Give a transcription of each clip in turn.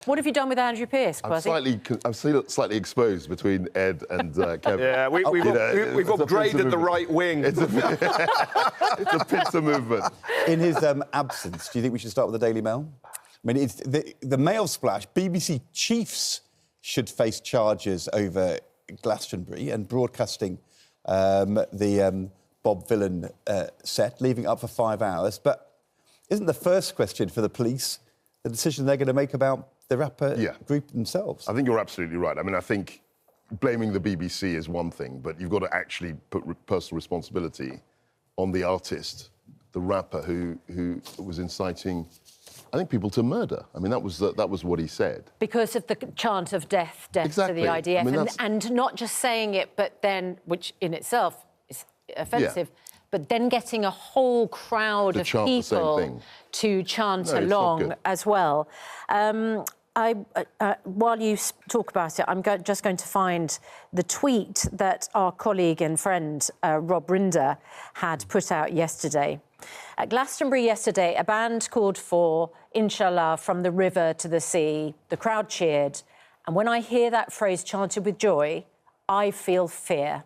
What have you done with Andrew Pearce, Kwasi? I'm slightly exposed between Ed and Kevin. Yeah, we've upgraded the right wing. It's a pincer movement. In his absence, do you think we should start with the Daily Mail? I mean, it's the Mail splash. BBC chiefs should face charges over Glastonbury and broadcasting the Bob Vylan set, leaving it up for 5 hours. But isn't the first question for the police the decision they're going to make about the rapper group themselves? I think you're absolutely right. I mean, I think blaming the BBC is one thing, but you've got to actually put personal responsibility on the artist, the rapper who was inciting, I think, people to murder. I mean, that was what he said. Because of the chant of death exactly. To the IDF, I mean, and not just saying it, but then, which in itself is offensive, but then getting a whole crowd of people to chant along as well. While you talk about it, I'm just going to find the tweet that our colleague and friend Rob Rinder had put out yesterday. At Glastonbury yesterday, a band called for Inshallah from the river to the sea. The crowd cheered. And when I hear that phrase chanted with joy, I feel fear.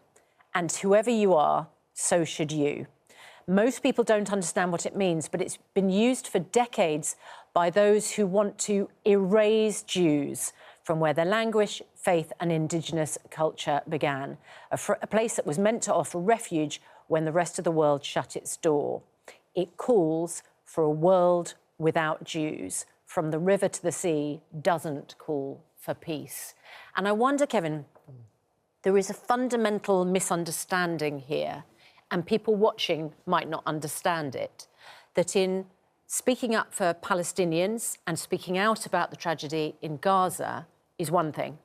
And whoever you are, so should you. Most people don't understand what it means, but it's been used for decades by those who want to erase Jews from where their language, faith and indigenous culture began, a place that was meant to offer refuge when the rest of the world shut its door. It calls for a world without Jews. From the river to the sea doesn't call for peace. And I wonder, Kevin, there is a fundamental misunderstanding here, and people watching might not understand it, that in speaking up for Palestinians and speaking out about the tragedy in Gaza is one thing,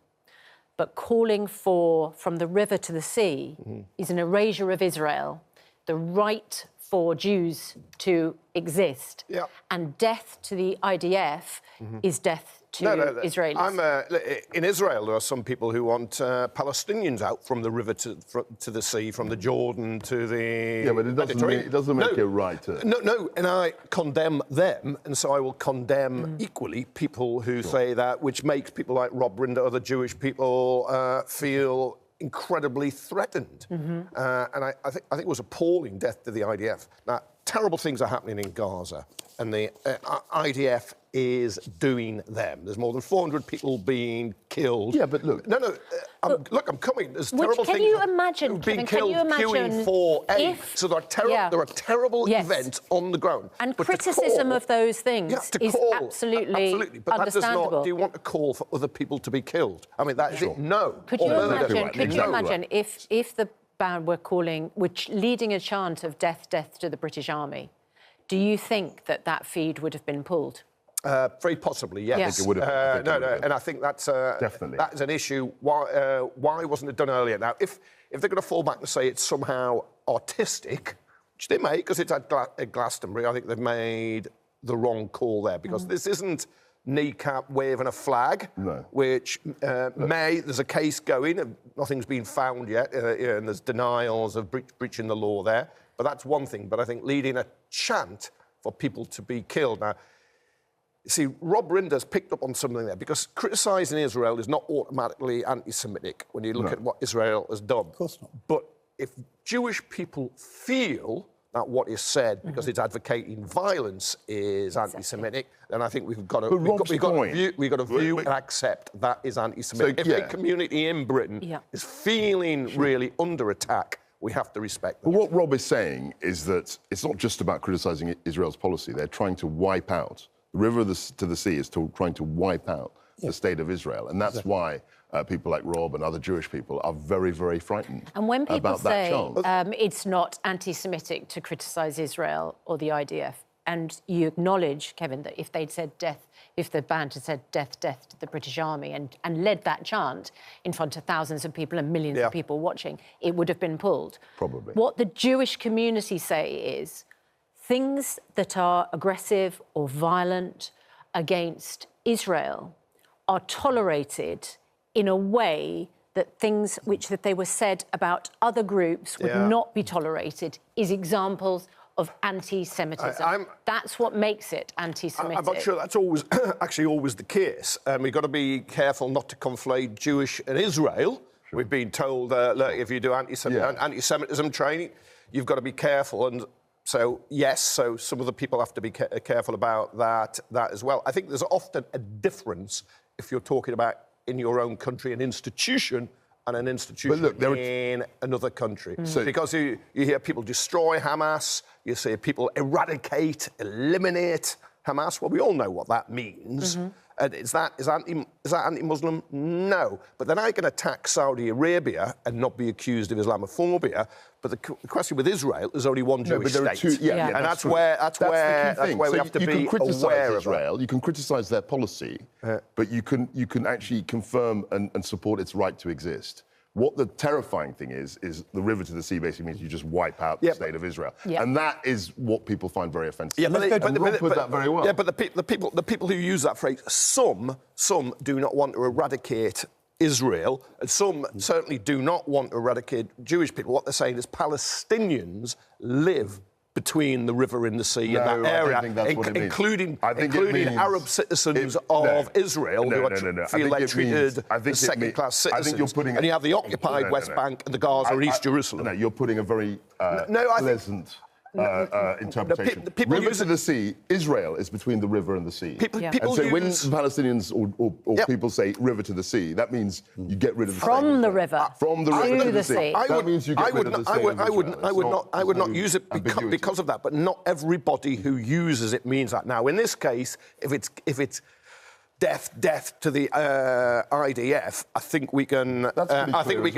but calling for from the river to the sea is an erasure of Israel, the right for Jews to exist, and death to the IDF is death to Israelis. In Israel, there are some people who want Palestinians out from the river to the sea, from the Jordan to the but it doesn't make it right. No, and I condemn them, and so I will condemn equally people who say that, which makes people like Rob Rinder, other Jewish people, feel incredibly threatened. And I think it was appalling, death to the IDF. Now, terrible things are happening in Gaza, and the IDF is doing them. There's more than 400 people being killed. Yeah, but look... I'm coming. There's terrible things... Can you imagine, being killed queuing for aid. So there are terrible events on the ground. And criticism of those things is absolutely but understandable. That does not... Do you want to call for other people to be killed? I mean, that is it. No. Could you imagine if the band were leading a chant of death, death to the British Army, do you think that feed would have been pulled? Very possibly, yes. I think it would have. And I think that's definitely that is an issue. Why wasn't it done earlier? Now, if they're going to fall back and say it's somehow artistic, which they may, because it's at Glastonbury, I think they've made the wrong call there, because this isn't kneecap waving a flag, which there's a case going, nothing's been found yet, and there's denials of breaching the law there. But that's one thing. But I think leading a chant for people to be killed. Now, you see, Rob Rinder's picked up on something there, because criticising Israel is not automatically anti-Semitic when you look at what Israel has done. Of course not. But if Jewish people feel that what is said, because it's advocating violence, is anti-Semitic, then I think we've got to view and accept that is anti-Semitic. If a community in Britain is feeling really under attack, we have to respect that. But what Rob is saying is that it's not just about criticising Israel's policy. They're trying to wipe out... The river to the sea is trying to wipe out the state of Israel. And that's why people like Rob and other Jewish people are very, very frightened. And when people say it's not anti-Semitic to criticise Israel or the IDF, and you acknowledge, Kevin, that if they'd said if the band had said death, death to the British Army and led that chant in front of thousands of people and millions of people watching, it would have been pulled. Probably. What the Jewish community say is things that are aggressive or violent against Israel are tolerated in a way that things that they were said about other groups would not be tolerated, is examples of anti-Semitism. That's what makes it anti-Semitic. I'm not sure that's always actually always the case. We've got to be careful not to conflate Jewish and Israel. Sure. We've been told, look, if you do anti-Semitism training, you've got to be careful. And so, yes, so some of the people have to be careful about that as well. I think there's often a difference if you're talking about in your own country an institution and an institution in another country. Because you hear people destroy Hamas, you see people eradicate, eliminate Hamas. Well, we all know what that means. And is that anti-Muslim? No. But then I can attack Saudi Arabia and not be accused of Islamophobia. But the question with Israel, there's only one Jewish state. And that's where we have to be aware of Israel. You can criticise their policy, but you can actually confirm and support its right to exist. What the terrifying thing is the river to the sea basically means you just wipe out the state of Israel. And that is what people find very offensive. Yeah, but Rob put that very well. Yeah, but the people who use that phrase, some do not want to eradicate Israel, and some certainly do not want to eradicate Jewish people. What they're saying is Palestinians live between the river and the sea in that area, including Arab citizens of Israel who feel like treated as second-class citizens. And you have the occupied West Bank and the Gaza and East Jerusalem. No, you're putting a very pleasant interpretation. River to the sea, Israel is between the river and the sea. And so when Palestinians or people say river to the sea, that means you get rid of the from the river to the sea. That means you get rid of the state. I would not use it because of that, but not everybody who uses it means that. Now, in this case, if it's death to the IDF, I think we can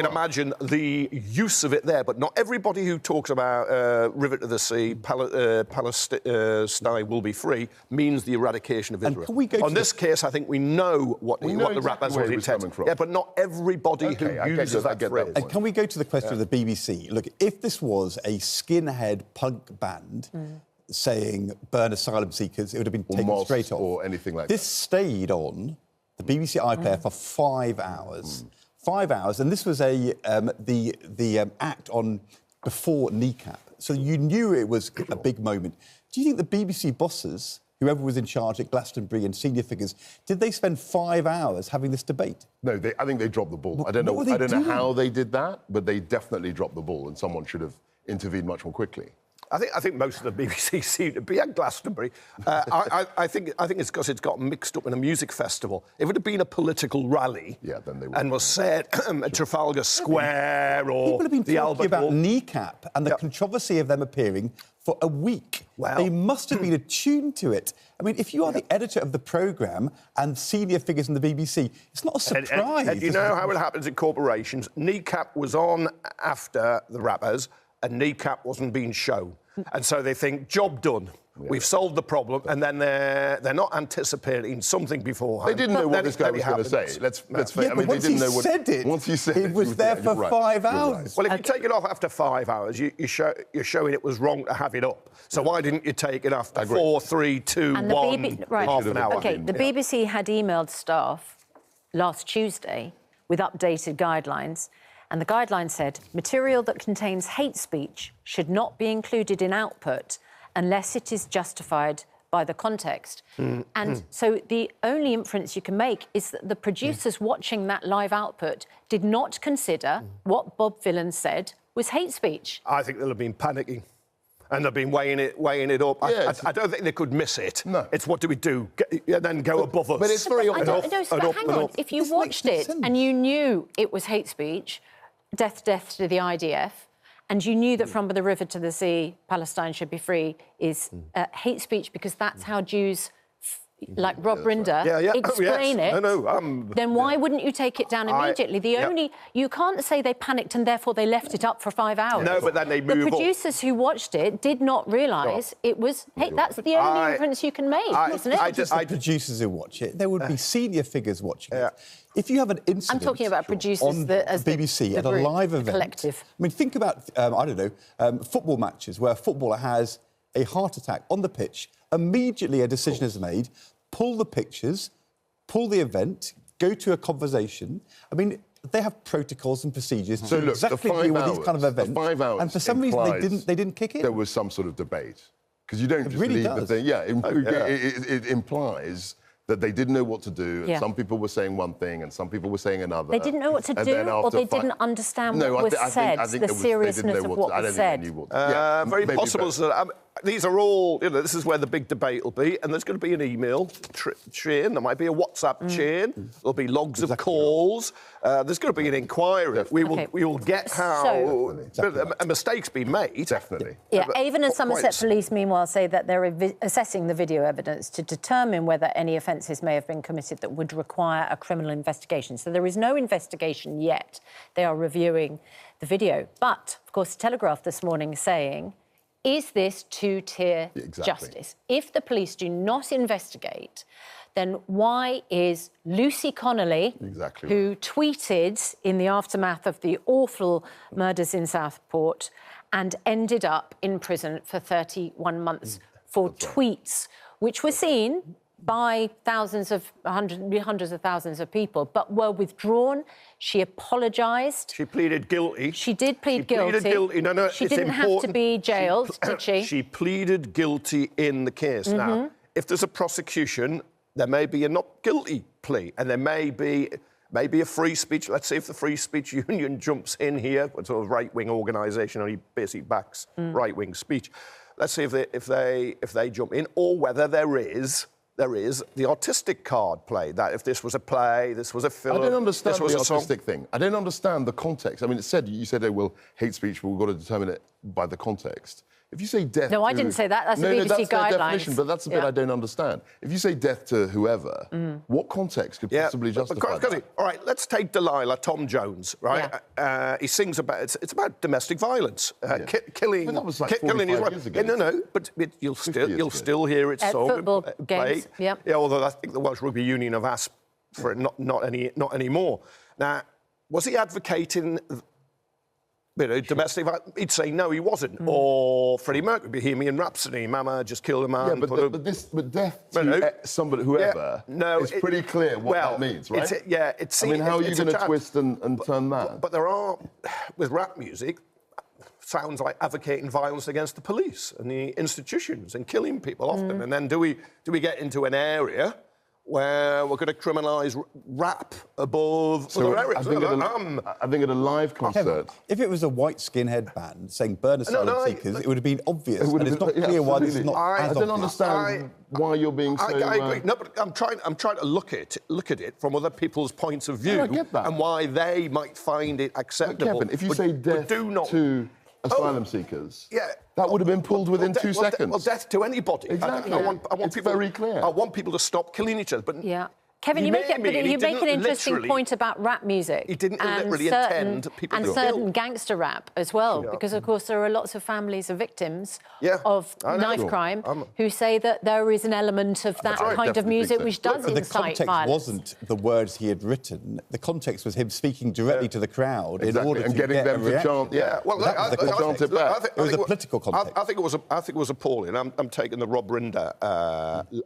imagine the use of it there, but not everybody who talks about river to the sea, Palestine will be free, means the eradication of Israel. On this case, I think we know what the rappers was intended. Yeah, but not everybody who uses that phrase. And can we go to the question of the BBC? Look, if this was a skinhead punk band saying burn asylum seekers, it would have been taken straight off. Or anything like that. This stayed on the BBC iPlayer for 5 hours. 5 hours, and this was the act on before kneecap. So you knew it was a big moment. Do you think the BBC bosses, whoever was in charge at Glastonbury and senior figures, did they spend 5 hours having this debate? No, I think they dropped the ball. I don't know how they did that, but they definitely dropped the ball, and someone should have intervened much more quickly. I think most of the BBC seem to be at Glastonbury. I think it's because it's got mixed up in a music festival. If it had been a political rally, then they would. And was said at Trafalgar Square or people have been the talking Albert about Hall. kneecap and the controversy of them appearing for a week. Wow. They must have been attuned to it. I mean, if you are the editor of the programme and senior figures in the BBC, it's not a surprise. And you know how it happens in corporations? Kneecap was on after the rappers, and kneecap wasn't being shown. And so they think, job done. We've solved the problem, and then they're not anticipating something beforehand. They didn't know what this guy was going to say. Let's face it. I mean, once they didn't know what. Once he said it, it was there for 5 hours. Well, if you take it off after 5 hours, you're showing it was wrong to have it up. So why didn't you take it after 4, 3, 2, 1, half an hour? OK, the BBC had emailed staff last Tuesday with updated guidelines. And the guideline said, material that contains hate speech should not be included in output unless it is justified by the context. And so the only inference you can make is that the producers watching that live output did not consider what Bob Vylan said was hate speech. I think they'll have been panicking. And they've been weighing it up. I don't think they could miss it. No. It's what do we do? Then go above us. But it's very hang on. If you watched it and you knew it was hate speech, death to the IDF, and you knew that from the river to the sea, Palestine should be free, is hate speech because that's how Jews, like Rob Rinder, explain it, then why wouldn't you take it down immediately? You can't say they panicked and therefore they left it up for 5 hours. No, but then they move on. The producers who watched it did not realise it was... Hey, that's the only inference you can make, isn't it? The producers who watch it, there would be senior figures watching it. If you have an incident... I'm talking about producers on BBC at a live event... collective. I mean, think about, football matches where a footballer has a heart attack on the pitch, immediately a decision is made, pull the pictures, pull the event, go to a conversation. I mean, they have protocols and procedures So to look, exactly the 5 deal with hours, these kind of events. The 5 hours and for some reason they didn't kick in. There was some sort of debate because you don't just really leave does. the thing. Yeah, it implies that they didn't know what to do. And some people were saying one thing and some people were saying another. They didn't know what to do, or they didn't understand what was said, the seriousness of what was said. Very possible. These are all, this is where the big debate will be, and there's going to be an email chain, there might be a WhatsApp chain, there'll be logs of calls, there's going to be an inquiry. We will get how a mistake's been made. Definitely. Yeah, Avon and Somerset Police, meanwhile, say that they're assessing the video evidence to determine whether any offences may have been committed that would require a criminal investigation. So there is no investigation yet. They are reviewing the video. But, of course, Telegraph this morning saying, is this two-tier justice? If the police do not investigate, then why is Lucy Connolly, who tweeted in the aftermath of the awful murders in Southport and ended up in prison for 31 months for tweets, which were seen by hundreds of thousands of people, but were withdrawn. She apologised. She pleaded guilty. She did plead guilty. Pleaded guilty. No, she didn't have to be jailed, did she? She pleaded guilty in the case. Now, if there's a prosecution, there may be a not guilty plea, and there may be a free speech. Let's see if the Free Speech Union jumps in here, a sort of right-wing organisation, only basically backs right-wing speech. Let's see if they jump in, or whether there is the artistic card play, that if this was a play, this was a film, I don't understand this was the a artistic thing. I don't understand the context. I mean, you said, oh, well, hate speech, but we've got to determine it by the context. If you say death No, I didn't say that. That's the BBC that's guidelines. Their definition, but that's the bit I don't understand. If you say death to whoever, what context could possibly justify that? All right, let's take Delilah, Tom Jones, right? He sings about, it's about domestic violence, killing... But that was like 45 years ago. No, but you'll still hear it sung. Football games, yeah, although I think the Welsh Rugby Union have asked for it not anymore. Now, was he advocating... domestic violence, he'd say no, he wasn't. Or Freddie Mercury, Bohemian Rhapsody, Mama just killed a man. Yeah, but death to somebody, whoever, it's pretty clear what that means, right? It seems... I mean, how are you going to twist and turn that? But there are, with rap music, sounds like advocating violence against the police and the institutions and killing people often. And then do we get into an area where we're going to criminalise rap above other areas? I think at a live concert... If it was a white skinhead band saying burn asylum seekers, it would have been obvious, and it's not clear why this is not as obvious. I don't understand why you're being so... I agree. No, but I'm trying to look at it from other people's points of view and why they might find it acceptable. Kevin, if you say death to asylum seekers... That would have been pulled within 2 seconds. Well, death to anybody. Exactly. I want people, very clear. I want people to stop killing each other. But Kevin, you make an interesting point about rap music. He didn't literally intend people to kill. And certain gangster rap as well, because, of course, there are lots of families of victims of knife crime who say that there is an element of that kind of music which does incite violence. The context wasn't the words he had written. The context was him speaking directly to the crowd in order to getting them to chant. Well, chant it back. It was a political context. I think it was appalling. I'm taking the Rob Rinder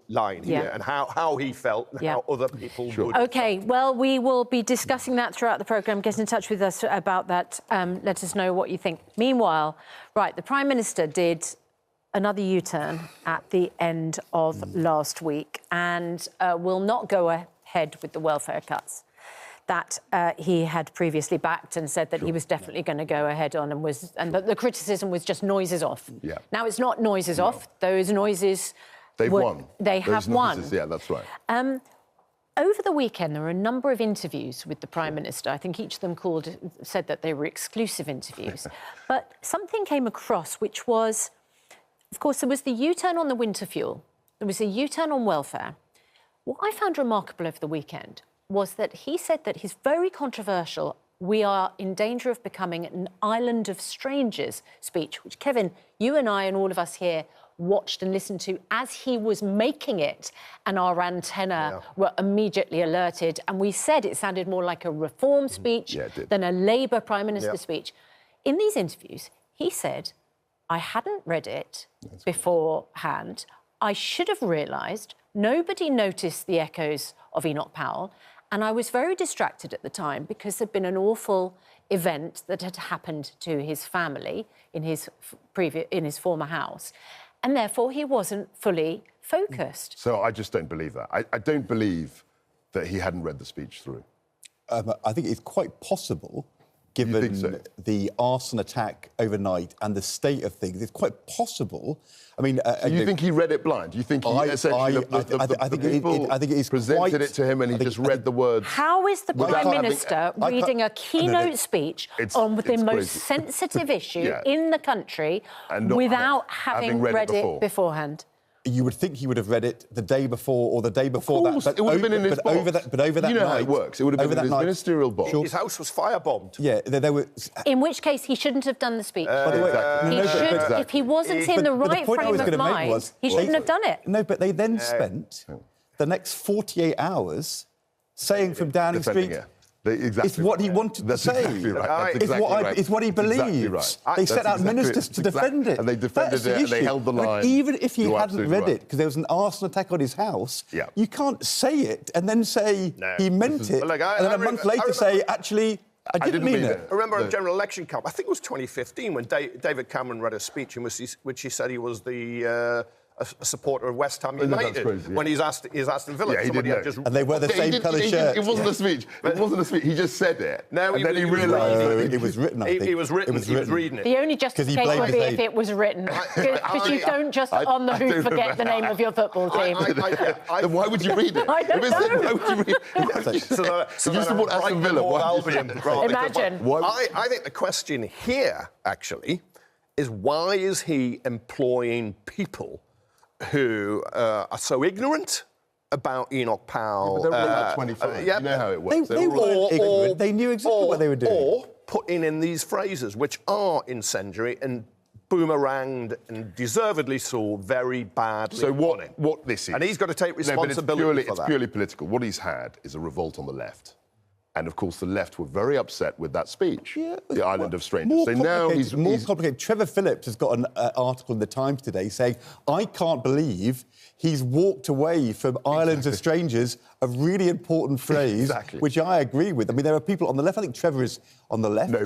line here and how he felt and how other people would. OK, well, we will be discussing that throughout the programme. Get in touch with us about that. Let us know what you think. Meanwhile, the Prime Minister did another U-turn at the end of last week and will not go ahead with the welfare cuts that he had previously backed and said that he was definitely going to go ahead on, and the criticism was just noises off. Now it's not noises off. Those noises... They've won. They have won. Yeah, that's right. Over the weekend, there were a number of interviews with the Prime Minister. I think each of them said that they were exclusive interviews. But something came across, which was, of course, there was the U-turn on the winter fuel. There was a U-turn on welfare. What I found remarkable over the weekend was that he said that his very controversial "we are in danger of becoming an island of strangers" speech, which, Kevin, you and I and all of us here watched and listened to as he was making it, and our antenna were immediately alerted. And we said it sounded more like a Reform speech than a Labour Prime Minister speech. In these interviews, he said, I hadn't read it beforehand. I should have realised. Nobody noticed the echoes of Enoch Powell. And I was very distracted at the time because there'd been an awful event that had happened to his family in his former house, and therefore he wasn't fully focused. So I just don't believe that. I don't believe that he hadn't read the speech through. I think it's quite possible, given the arson attack overnight and the state of things, it's quite possible. I mean, so you think he read it blind? Do you think he essentially I think it is presented it to him and he just read the words? How is the Prime Minister reading a keynote speech on the most sensitive issue in the country without having read it beforehand? You would think he would have read it the day before or the day before that. But it would have been in his box. Over that night... You know how it works. It would have been in his ministerial box. His house was firebombed. Yeah, there were... In which case, he shouldn't have done the speech. If he wasn't in the right frame of mind, he shouldn't have done it. No, but they then spent the next 48 hours saying from Downing Street... It's what he wanted to say. Exactly right. It's what he believes. Exactly right. They set out ministers to defend it. And they defended it and they held the line. Even if he hadn't read it, because there was an arson attack on his house, you can't say it and then say he meant it, and then a month later say, actually, I didn't mean it. I remember a general election camp, I think it was 2015, when David Cameron read a speech in which he said he was the... a supporter of West Ham United when he's asked in Villa. Yeah, he didn't know. And they wear the same colour shirts. It wasn't a speech. It wasn't a speech. He just said it. No, and then he realised that it was written, I think. He was reading it. The only justification would be if it was written. Because you don't just on the hoof forget the name of your football team. Then why would you read it? I don't know. Why would you read it? If you support Aston Villa, why would you read it? Imagine. I think the question here, actually, is why is he employing people who are so ignorant about Enoch Powell. But they were like 25. You know how it works. They knew exactly what they were doing. Or putting in these phrases, which are incendiary and boomeranged and deservedly so very badly. So what this is... And he's got to take responsibility for that. It's purely political. What he's had is a revolt on the left. And, of course, the left were very upset with that speech, the Island of Strangers. So now he's more complicated. Trevor Phillips has got an article in the Times today saying, I can't believe he's walked away from Islands of Strangers, a really important phrase, which I agree with. I mean, there are people on the left. I think Trevor is on the left. No,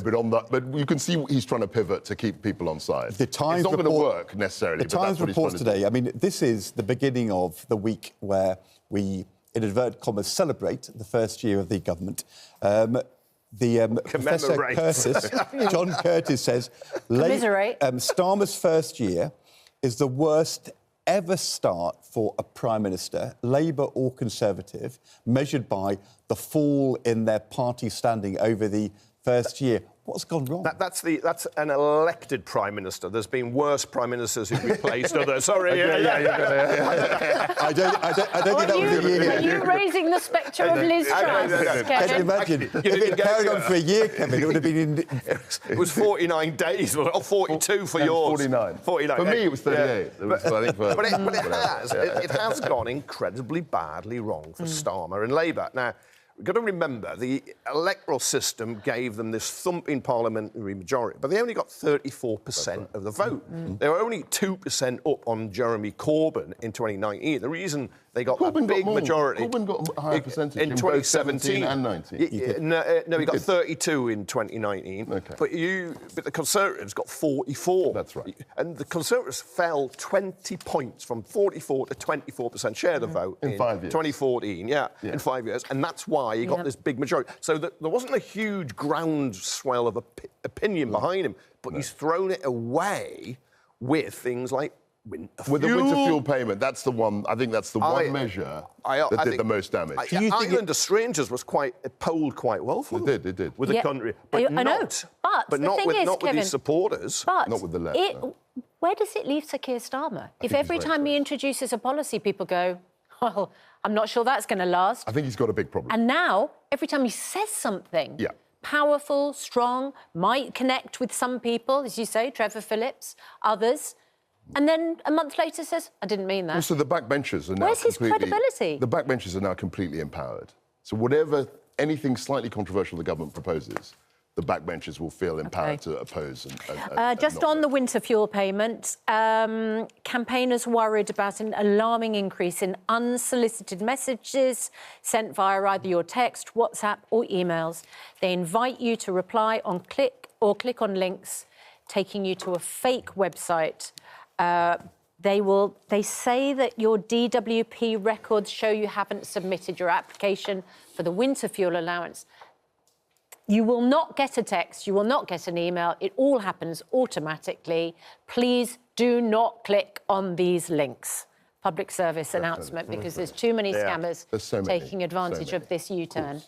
but you can see he's trying to pivot to keep people on side. The Times it's not going to work, necessarily. The Times reports today, I mean, this is the beginning of the week where we... in inverted commas, celebrate the first year of the government. Professor Curtis, John Curtis says, Starmer's first year is the worst ever start for a Prime Minister, Labour or Conservative, measured by the fall in their party standing over the first year. What's gone wrong? That's an elected Prime Minister. There's been worse Prime Ministers who've replaced others. Sorry. I don't think that was a year. Are you raising the spectre of Liz Truss, Kevin? Can you imagine? If it carried on for a year, Kevin, it would have been... It was 49 days, or 42 for yours. 49. For me, it was 38. It has gone incredibly badly wrong for Starmer and Labour. Now, we've got to remember, the electoral system gave them this thumping parliamentary majority, but they only got 34% of the vote. They were only 2% up on Jeremy Corbyn in 2019. The reason they got that big majority... Corbyn got a higher percentage in 2017 and 19. No, he got 32 in 2019. Okay. But the Conservatives got 44. That's right. And the Conservatives fell 20 points from 44 to 24% share of the vote in 5 years. 2014, in 5 years. And that's why he got this big majority. So there wasn't a huge groundswell of opinion behind him, but he's thrown it away with things like with the winter fuel payment. That's the one. I think that's the one measure that did the most damage. Island of Strangers was polled quite well for them. It did. With the country, but not with his supporters. But not with the left. Where does it leave Sir Keir Starmer? If every time he introduces a policy, people go, well, I'm not sure that's going to last. I think he's got a big problem. And now, every time he says something powerful, strong, might connect with some people, as you say, Trevor Phillips, others, and then a month later says, I didn't mean that. Also, the backbenchers are now Where's his credibility? The backbenchers are now completely empowered. So anything slightly controversial the government proposes, the backbenchers will feel empowered to oppose. Just on the winter fuel payment, campaigners worried about an alarming increase in unsolicited messages sent via either your text, WhatsApp or emails. They invite you to reply on click on links taking you to a fake website. They say that your DWP records show you haven't submitted your application for the winter fuel allowance. You will not get a text, you will not get an email. It all happens automatically. Please do not click on these links. Public service announcement, because there's too many scammers taking advantage of this U-turn.